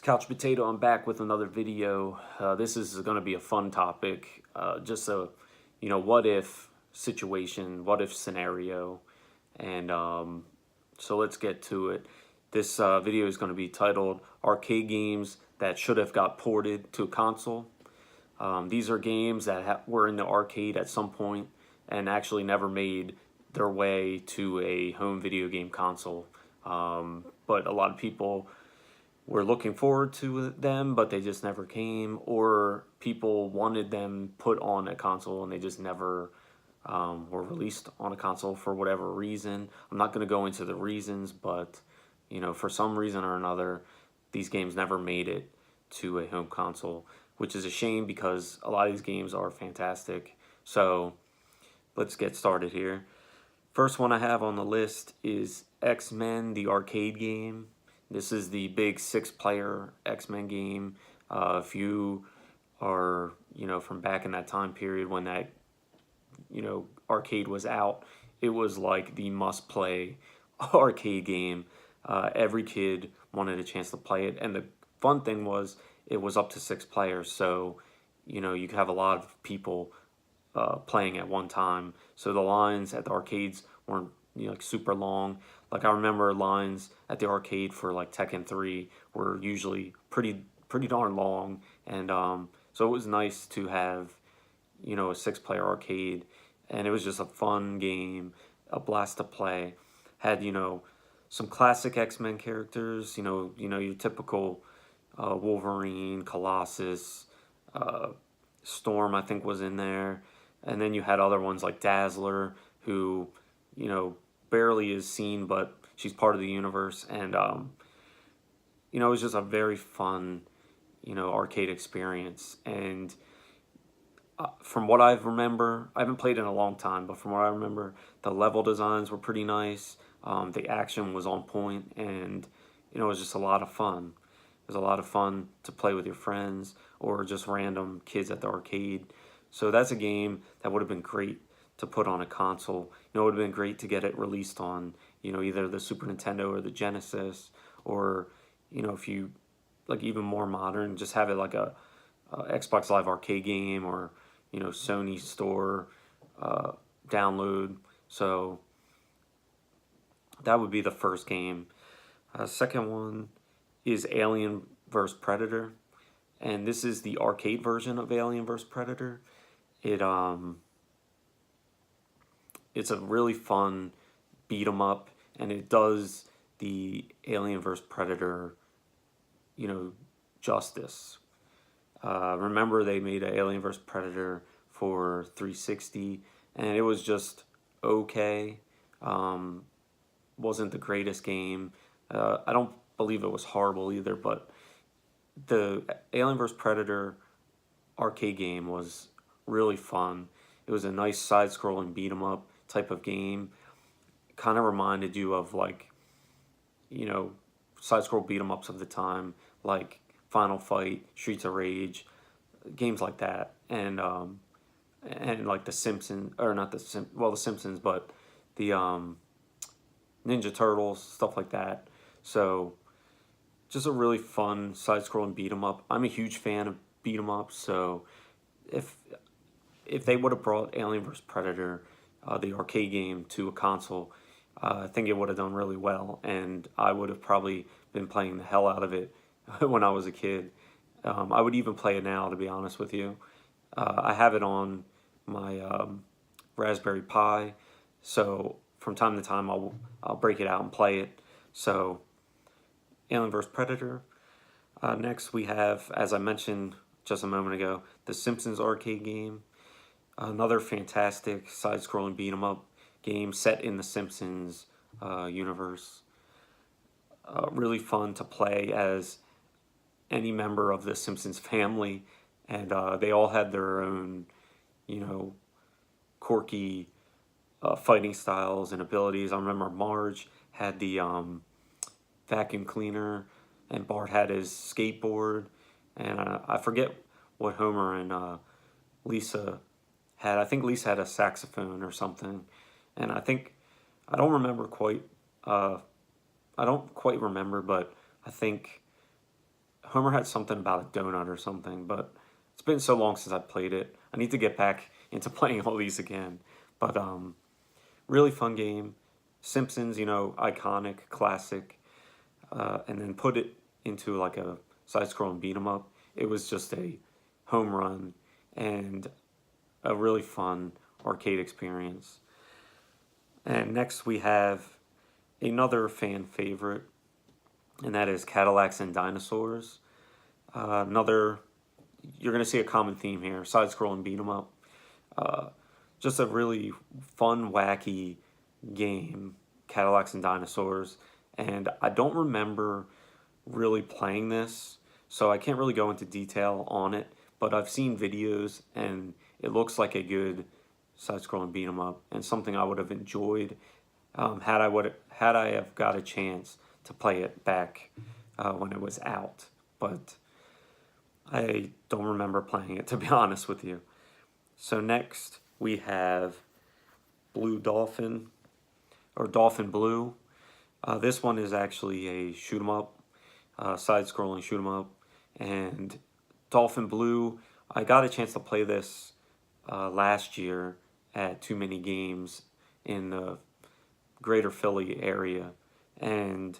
It's Couch Potato. I'm back with another video. This is going to be a fun topic. Just a, what if situation, what if scenario. And so let's get to it. This video is going to be titled Arcade Games That Should Have Got Ported to a Console. These are games that were in the arcade at some point and actually never made their way to a home video game console. But a lot of people were looking forward to them, but they just never came, or people wanted them put on a console and they just never were released on a console for whatever reason. I'm not going to go into the reasons, but for some reason or another, these games never made it to a home console, which is a shame because a lot of these games are fantastic. So let's get started here. First one I have on the list is X-Men, the arcade game. This is the big 6-player X-Men game. If you are, from back in that time period when that, arcade was out, it was like the must-play arcade game. Every kid wanted a chance to play it, and the fun thing was it was up to 6 players, so, you could have a lot of people playing at one time. So the lines at the arcades weren't like super long. Like I remember lines at the arcade for like Tekken 3 were usually pretty darn long, and so it was nice to have a 6-player arcade, and it was just a fun game, a blast to play. Had some classic X-Men characters, your typical Wolverine, Colossus, Storm I think was in there, and then you had other ones like Dazzler, who barely is seen, but she's part of the universe, and it was just a very fun arcade experience. And from what I remember, I haven't played in a long time, but from what I remember, the level designs were pretty nice. The action was on point, and it was just a lot of fun. It was a lot of fun to play with your friends or just random kids at the arcade. So that's a game that would have been great to put on a console. It would have been great to get it released on, either the Super Nintendo or the Genesis, or, if you, like even more modern, just have it like a Xbox Live Arcade game, or, Sony Store download. So that would be the first game. Second one is Alien vs. Predator, and this is the arcade version of Alien vs. Predator. It's a really fun beat 'em up, and it does the Alien vs. Predator, justice. Remember, they made an Alien vs. Predator for 360, and it was just okay. Wasn't the greatest game. I don't believe it was horrible either, but the Alien vs. Predator arcade game was really fun. It was a nice side-scrolling beat 'em up type of game. Kind of reminded you of like, side-scroll beat 'em ups of the time, like Final Fight, Streets of Rage, games like that, and like the Simpsons, or not the the Simpsons, but the Ninja Turtles, stuff like that. So just a really fun side-scrolling beat 'em up. I'm a huge fan of beat 'em ups, so if they would have brought Alien vs. Predator, the arcade game, to a console, I think it would have done really well, and I would have probably been playing the hell out of it when I was a kid. I would even play it now, to be honest with you. I have it on my Raspberry Pi, so from time to time I'll break it out and play it. So Alien vs. Predator. Next we have, as I mentioned just a moment ago, the Simpsons arcade game. Another fantastic side-scrolling beat-em-up game set in the Simpsons universe. Really fun to play as any member of the Simpsons family, and they all had their own, quirky fighting styles and abilities. I remember Marge had the vacuum cleaner, and Bart had his skateboard, and I forget what Homer and Lisa had. I think Lisa had a saxophone or something, and I don't remember quite. I don't quite remember, but I think Homer had something about a donut or something, but it's been so long since I played it. I need to get back into playing all these again. But really fun game. Simpsons, you know, iconic, classic, and then put it into like a side-scrolling beat 'em up. It was just a home run and a really fun arcade experience. And next we have another fan favorite, and that is Cadillacs and Dinosaurs. Another, you're going to see a common theme here, side-scrolling beat 'em up. Uh, just a really fun, wacky game, Cadillacs and Dinosaurs. And I don't remember really playing this, so I can't really go into detail on it, but I've seen videos and it looks like a good side-scrolling beat 'em up and something I would have enjoyed had I have got a chance to play it back when it was out. But I don't remember playing it, to be honest with you. So next we have Blue Dolphin, or Dolphin Blue. This one is actually a shoot 'em up, side-scrolling shoot 'em up, and Dolphin Blue. I got a chance to play this last year at Too Many Games in the greater Philly area, and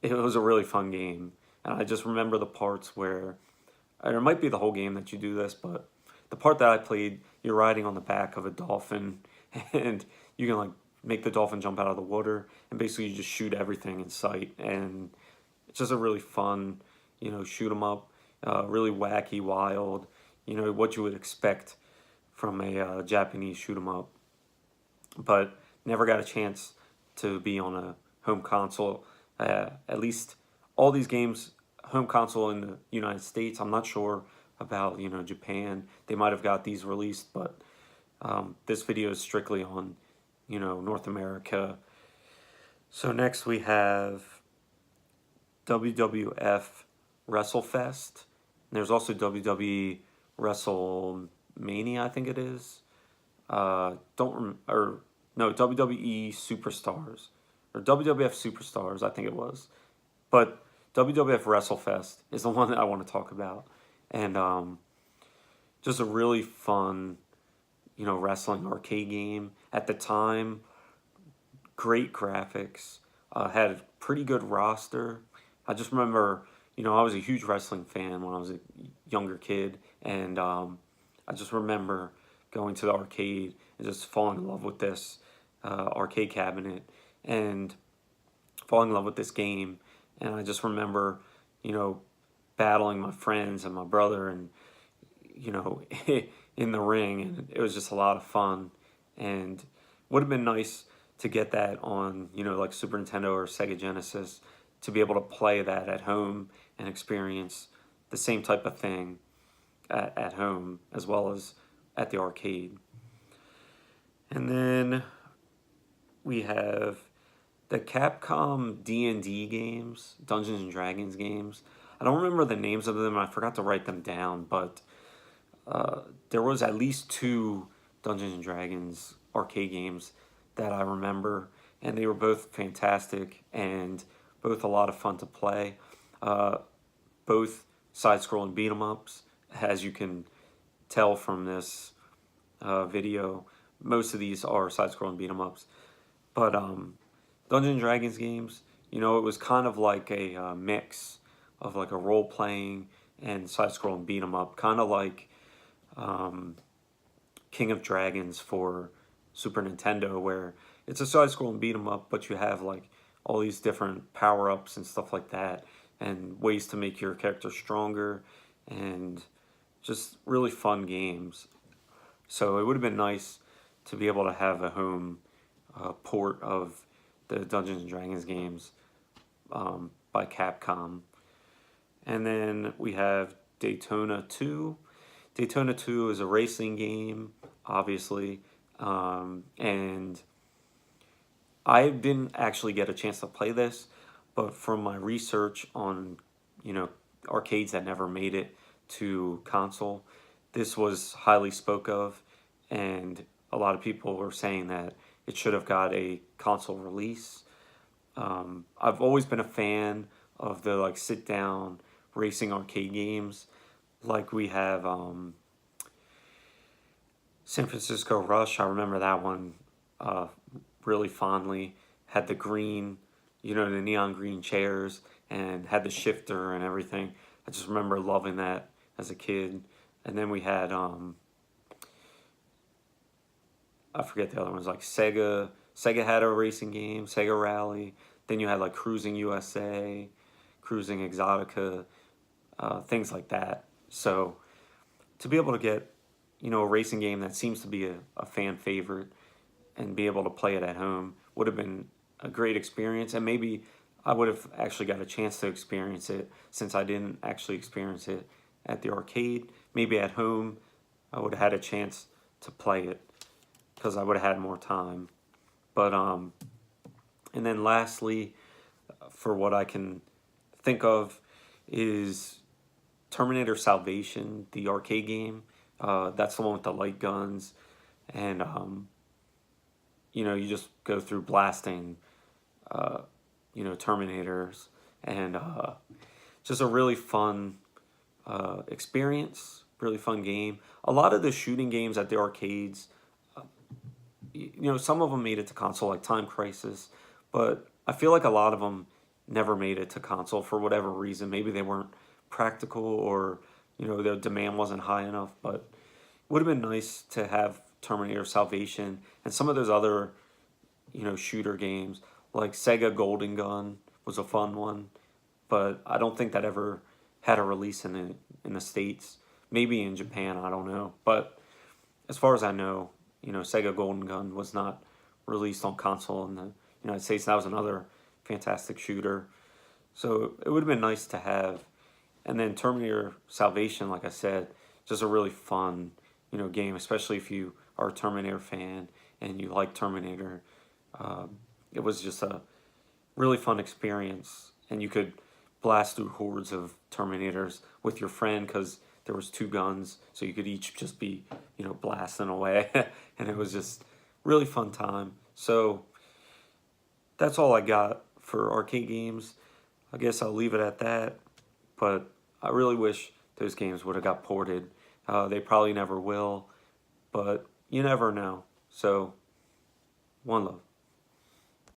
it was a really fun game. And I just remember the parts where, and it might be the whole game that you do this, but the part that I played, you're riding on the back of a dolphin, and you can like make the dolphin jump out of the water, and basically you just shoot everything in sight, and it's just a really fun, you know, shoot 'em up, really wacky, wild, you know, what you would expect from a Japanese shoot 'em up. But never got a chance to be on a home console. At least all these games, home console in the United States. I'm not sure about, you know, Japan. They might have got these released, but this video is strictly on, you know, North America. So next we have WWF WrestleFest. There's also WWE WrestleMania, I think it is. WWE Superstars, or WWF Superstars, I think it was. But WWF WrestleFest is the one that I want to talk about, and just a really fun, you know, wrestling arcade game at the time. Great graphics, had a pretty good roster. I just remember, you know, I was a huge wrestling fan when I was a younger kid, and I just remember going to the arcade and just falling in love with this arcade cabinet and falling in love with this game. And I just remember, you know, battling my friends and my brother and, you know, in the ring, and it was just a lot of fun. And would have been nice to get that on, you know, like Super Nintendo or Sega Genesis, to be able to play that at home and experience the same type of thing at home as well as at the arcade. And then we have the Capcom D&D games, Dungeons and Dragons games. I don't remember the names of them. I forgot to write them down, but there was at least 2 Dungeons and Dragons arcade games that I remember, and they were both fantastic and both a lot of fun to play. Both side-scrolling beat 'em ups, as you can tell from this video. Most of these are side-scrolling beat 'em ups, but Dungeons and Dragons games, you know, it was kind of like a mix of like a role-playing and side-scrolling beat 'em up, kind of like King of Dragons for Super Nintendo, where it's a side-scrolling beat 'em up, but you have like all these different power-ups and stuff like that, and ways to make your character stronger, and just really fun games. So it would have been nice to be able to have a home port of the Dungeons and Dragons games by Capcom. And then we have Daytona 2. Daytona 2 is a racing game, obviously, and I didn't actually get a chance to play this, but from my research on, you know, arcades that never made it to console, this was highly spoke of, and a lot of people were saying that it should have got a console release. I've always been a fan of the like sit down racing arcade games. Like we have San Francisco Rush. I remember that one uh, really fondly. Had the green, the neon green chairs, and had the shifter and everything. I just remember loving that as a kid. And then we had I forget the other ones, like Sega. Sega had a racing game, Sega Rally. Then you had like Cruising USA, Cruising Exotica, things like that. So to be able to get, a racing game that seems to be a fan favorite and be able to play it at home would have been a great experience. And maybe I would have actually got a chance to experience it since I didn't actually experience it at the arcade. Maybe at home I would have had a chance to play it because I would have had more time. But and then lastly, for what I can think of, is Terminator Salvation, the arcade game. That's the one with the light guns, and you just go through blasting, Terminators, and just a really fun experience, really fun game. A lot of the shooting games at the arcades, some of them made it to console, like Time Crisis, but I feel like a lot of them never made it to console for whatever reason. Maybe they weren't practical, or the demand wasn't high enough. But it would have been nice to have Terminator Salvation and some of those other shooter games, like Sega Golden Gun was a fun one, but I don't think that ever had a release in the States. Maybe in Japan, I don't know. But as far as I know, Sega Golden Gun was not released on console in the United States. That was another fantastic shooter. So it would have been nice to have. And then Terminator Salvation, like I said, just a really fun, game, especially if you are a Terminator fan and you like Terminator. It was just a really fun experience, and you could blast through hordes of Terminators with your friend because there was two guns, so you could each just be, blasting away, and it was just really fun time. So that's all I got for arcade games. I guess I'll leave it at that, but I really wish those games would have got ported. They probably never will, but you never know. So, one love.